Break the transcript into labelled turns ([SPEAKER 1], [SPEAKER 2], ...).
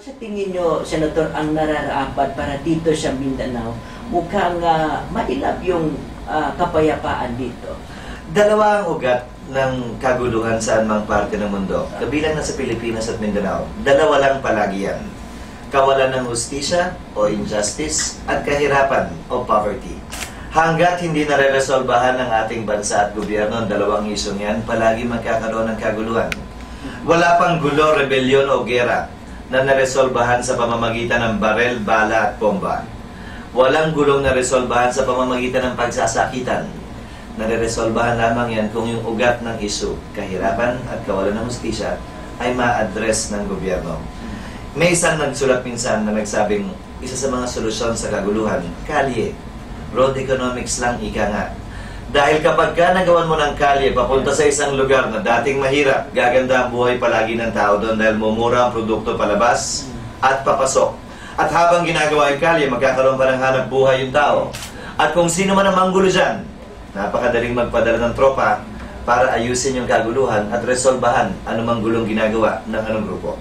[SPEAKER 1] Sa tingin nyo, Senator, ang nararapat para dito sa Mindanao, mukhang mailap yung kapayapaan dito?
[SPEAKER 2] Dalawa ang ugat ng kaguluhan saan mang parte ng mundo. Kabilang na sa Pilipinas at Mindanao. Dalawa lang palagi yan. Kawalan ng hustisya o injustice at kahirapan o poverty. Hanggat hindi nare-resolbahan ng ating bansa at gobyerno ang dalawang isyong yan, palagi magkakaroon ng kaguluhan. Wala pang gulo, rebelyon o gera na naresolbahan sa pamamagitan ng barel, bala at bomba. Walang gulong naresolbahan sa pamamagitan ng pagsasakitan. Nare-resolbahan lamang yan kung yung ugat ng isu, kahirapan at kawalan ng hustisya, ay ma-address ng gobyerno. May isang nagsulat minsan na nagsabing isa sa mga solusyon sa kaguluhan, kalye. Road economics lang, ika nga. Dahil kapag ka nagawan mo ng kalye papunta sa isang lugar na dating mahirap, gaganda ang buhay palagi ng tao doon dahil mumura ang produkto palabas at papasok. At habang ginagawa yung kalye, magkakaroon pa ng hanap buhay yung tao. At kung sino man ang manggulo dyan, napakadaling magpadala ng tropa para ayusin yung kaguluhan at resolbahan anumang gulong ginagawa ng anong grupo.